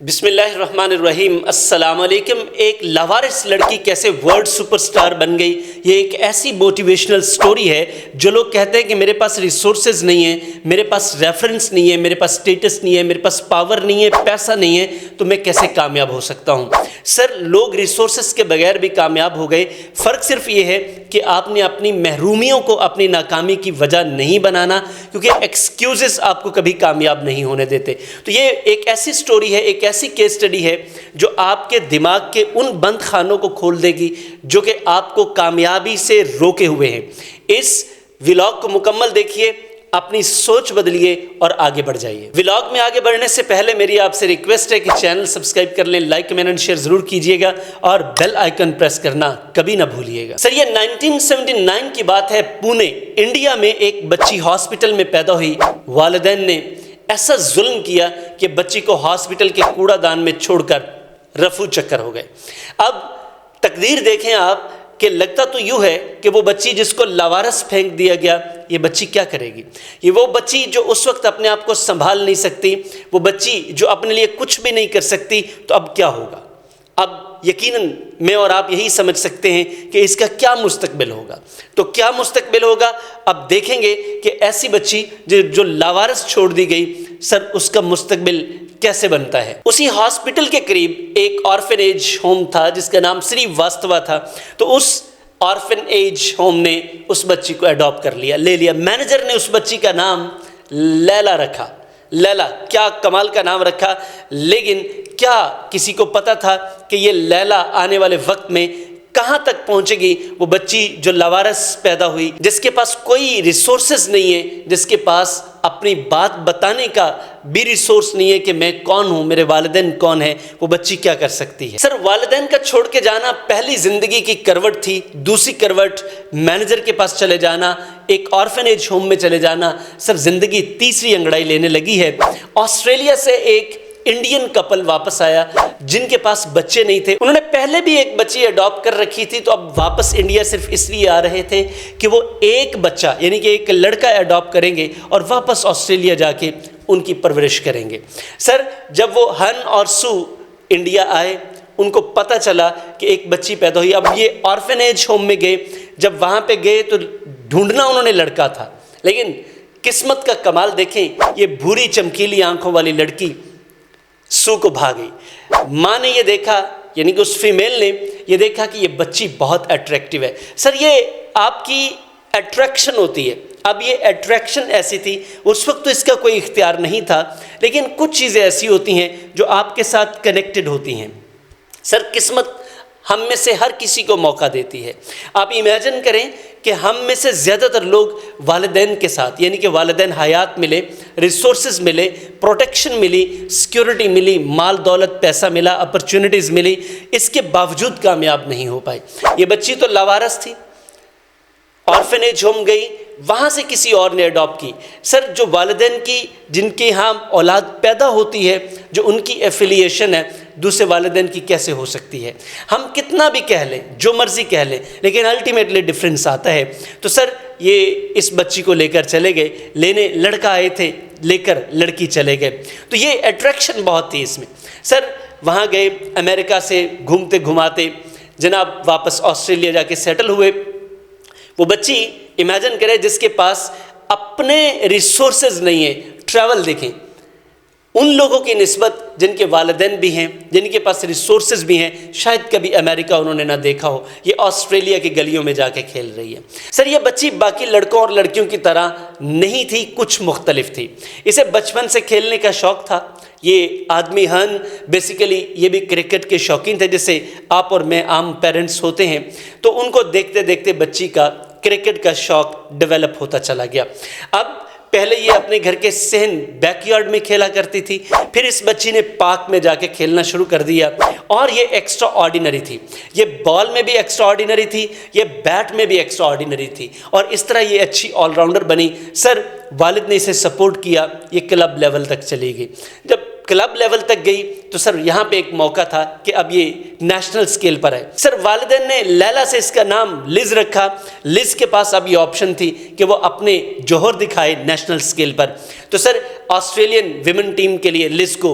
بسم اللہ الرحمن الرحیم۔ السلام علیکم۔ ایک لاوارث لڑکی کیسے ورلڈ سپر سٹار بن گئی، یہ ایک ایسی موٹیویشنل سٹوری ہے۔ جو لوگ کہتے ہیں کہ میرے پاس ریسورسز نہیں ہیں، میرے پاس ریفرنس نہیں ہے، میرے پاس سٹیٹس نہیں ہے، میرے پاس پاور نہیں ہے، پیسہ نہیں ہے، تو میں کیسے کامیاب ہو سکتا ہوں؟ سر، لوگ ریسورسز کے بغیر بھی کامیاب ہو گئے۔ فرق صرف یہ ہے کہ آپ نے اپنی محرومیوں کو اپنی ناکامی کی وجہ نہیں بنانا، کیونکہ ایکسکیوزز آپ کو کبھی کامیاب نہیں ہونے دیتے۔ تو یہ ایک ایسی سٹوری ہے، ایک ایسی کیس سٹڈی ہے جو آپ کے دماغ کے ان بند خانوں کو کھول دے گی جو کہ آپ کو کامیابی سے روکے ہوئے ہیں۔ اس ولاگ کو مکمل دیکھیے، اپنی سوچ بدلیے اور آگے بڑھ جائیے۔ ولاگ میں آگے بڑھنے سے پہلے میری آپ سے ریکویسٹ ہے کہ چینل سبسکرائب کر لیں، لائک کمنٹ اینڈ شیئر ضرور کیجیے گا اور بیل آئیکن پریس کرنا کبھی نہ بھولیے گا۔ سر، یہ 1979 کی بات ہے۔ پونے، انڈیا میں ایک بچی ہاسپٹل میں پیدا ہوئی۔ والدین نے ایسا ظلم کیا کہ بچی کو ہاسپٹل کے کوڑا دان میں چھوڑ کر رفو چکر ہو گئے۔ اب تقدیر دیکھیں آپ کہ لگتا تو یوں ہے کہ وہ بچی جس کو لاوارث پھینک دیا گیا، یہ بچی کیا کرے گی؟ یہ وہ بچی جو اس وقت اپنے آپ کو سنبھال نہیں سکتی، وہ بچی جو اپنے لیے کچھ بھی نہیں کر سکتی، تو اب کیا ہوگا؟ اب یقیناً میں اور آپ یہی سمجھ سکتے ہیں کہ اس کا کیا مستقبل ہوگا۔ تو کیا مستقبل ہوگا؟ اب دیکھیں گے کہ ایسی بچی جو لاوارث چھوڑ دی گئی، سر اس کا مستقبل کیسے بنتا ہے۔ اسی ہاسپٹل کے قریب ایک آرفنیج ہوم تھا جس کا نام سری واستوا تھا۔ تو اس آرفن ایج ہوم نے اس بچی کو اڈاپٹ کر لیا، لے لیا۔ مینیجر نے اس بچی کا نام لیلا رکھا۔ لیلا، کیا کمال کا نام رکھا! لیکن کیا کسی کو پتا تھا کہ یہ لیلا آنے والے وقت میں کہاں تک پہنچے گی؟ وہ بچی جو لاوارث پیدا ہوئی، جس کے پاس کوئی ریسورسز نہیں ہے، جس کے پاس اپنی بات بتانے کا بھی ریسورس نہیں ہے کہ میں کون ہوں، میرے والدین کون ہیں، وہ بچی کیا کر سکتی ہے؟ سر، والدین کا چھوڑ کے جانا پہلی زندگی کی کروٹ تھی۔ دوسری کروٹ مینیجر کے پاس چلے جانا، ایک آرفنیج ہوم میں چلے جانا۔ سر، زندگی تیسری انگڑائی لینے لگی ہے۔ آسٹریلیا سے ایک انڈین کپل واپس آیا جن کے پاس بچے نہیں تھے۔ انہوں نے پہلے بھی ایک بچی اڈاپٹ کر رکھی تھی، تو اب واپس انڈیا صرف اس لیے آ رہے تھے کہ وہ ایک بچہ یعنی کہ ایک لڑکا اڈاپٹ کریں گے اور واپس آسٹریلیا جا کے ان کی پرورش کریں گے۔ سر، جب وہ ہن اور سو انڈیا آئے، ان کو پتہ چلا کہ ایک بچی پیدا ہوئی۔ اب یہ آرفنیج ہوم میں گئے۔ جب وہاں پہ گئے تو ڈھونڈنا انہوں نے لڑکا تھا، لیکن قسمت کا کمال دیکھیں، یہ بھوری چمکیلی آنکھوں والی لڑکی سو کو بھا گئی۔ ماں نے یہ دیکھا، یعنی کہ اس فیمیل نے یہ دیکھا کہ یہ بچی بہت اٹریکٹیو ہے۔ سر، یہ آپ کی اٹریکشن ہوتی ہے۔ اب یہ اٹریکشن ایسی تھی، اس وقت تو اس کا کوئی اختیار نہیں تھا، لیکن کچھ چیزیں ایسی ہوتی ہیں جو آپ کے ساتھ کنیکٹڈ ہوتی ہیں۔ سر، قسمت ہم میں سے ہر کسی کو موقع دیتی ہے۔ آپ امیجن کریں کہ ہم میں سے زیادہ تر لوگ والدین کے ساتھ، یعنی کہ والدین حیات ملے، ریسورسز ملے، پروٹیکشن ملی، سیکیورٹی ملی، مال دولت پیسہ ملا، اپرچونٹیز ملی، اس کے باوجود کامیاب نہیں ہو پائے۔ یہ بچی تو لاوارث تھی، آرفنیج ہوم گئی، وہاں سے کسی اور نے اڈاپٹ کی۔ سر، جو والدین کی جن کے ہاں اولاد پیدا ہوتی ہے، جو ان کی ایفیلیشن ہے، دوسرے والدین کی کیسے ہو سکتی ہے؟ ہم کتنا بھی کہہ لیں، جو مرضی کہہ لیں، لیکن الٹیمیٹلی ڈفرینس آتا ہے۔ تو سر، یہ اس بچی کو لے کر چلے گئے، لینے لڑکا آئے تھے، لے کر لڑکی چلے گئے۔ تو یہ اٹریکشن بہت تھی اس میں۔ سر، وہاں گئے، امریکہ سے گھومتے گھماتے جناب واپس آسٹریلیا جا کے سیٹل ہوئے۔ وہ بچی امیجن کرے جس کے پاس اپنے ریسورسز نہیں ہیں۔ ٹریول دیکھیں، ان لوگوں کی نسبت جن کے والدین بھی ہیں، جن کے پاس ریسورسز بھی ہیں، شاید کبھی امریکہ انہوں نے نہ دیکھا ہو، یہ آسٹریلیا کی گلیوں میں جا کے کھیل رہی ہے۔ سر، یہ بچی باقی لڑکوں اور لڑکیوں کی طرح نہیں تھی، کچھ مختلف تھی۔ اسے بچپن سے کھیلنے کا شوق تھا۔ یہ آدمی ہن بیسیکلی یہ بھی کرکٹ کے شوقین تھے، جیسے آپ اور میں عام پیرنٹس ہوتے ہیں۔ تو ان کو دیکھتے دیکھتے بچی کا کرکٹ کا شوق ڈیولپ ہوتا چلا گیا۔ اب پہلے یہ اپنے گھر کے صحن بیک یارڈ میں کھیلا کرتی تھی، پھر اس بچی نے پارک میں جا کے کھیلنا شروع کر دیا، اور یہ ایکسٹرا آرڈینری تھی۔ یہ بال میں بھی ایکسٹرا آرڈینری تھی، یہ بیٹ میں بھی ایکسٹرا آرڈینری تھی، اور اس طرح یہ اچھی آل راؤنڈر بنی۔ سر، والد نے اسے سپورٹ کیا، یہ کلب لیول تک چلی گئی۔ جب کلب لیول تک گئی تو سر یہاں پہ ایک موقع تھا کہ اب یہ نیشنل سکیل پر ہے۔ سر، والدین نے لیلا سے اس کا نام لز رکھا۔ لز کے پاس اب یہ آپشن تھی کہ وہ اپنے جوہر دکھائے نیشنل سکیل پر۔ تو سر، آسٹریلین ویمن ٹیم کے لیے لز کو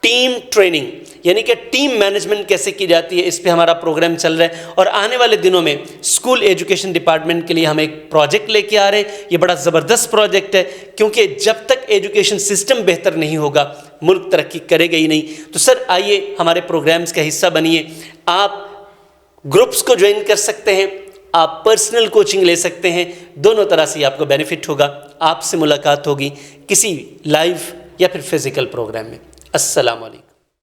ٹیم ٹریننگ یعنی کہ ٹیم مینجمنٹ کیسے کی جاتی ہے، اس پہ ہمارا پروگرام چل رہا ہے، اور آنے والے دنوں میں اسکول ایجوکیشن ڈپارٹمنٹ کے لیے ہم ایک پروجیکٹ لے کے آ رہے ہیں۔ یہ بڑا زبردست پروجیکٹ ہے، کیونکہ جب تک ایجوکیشن سسٹم بہتر نہیں ہوگا ملک ترقی کرے گا ہی نہیں۔ تو سر آئیے ہمارے پروگرامز کا حصہ بنیے۔ آپ گروپس کو جوائن کر سکتے ہیں، آپ پرسنل کوچنگ لے سکتے ہیں، دونوں طرح سے آپ کو بینیفٹ ہوگا۔ آپ سے ملاقات ہوگی کسی لائیو یا پھر فزیکل پروگرام میں۔ السلام علیکم۔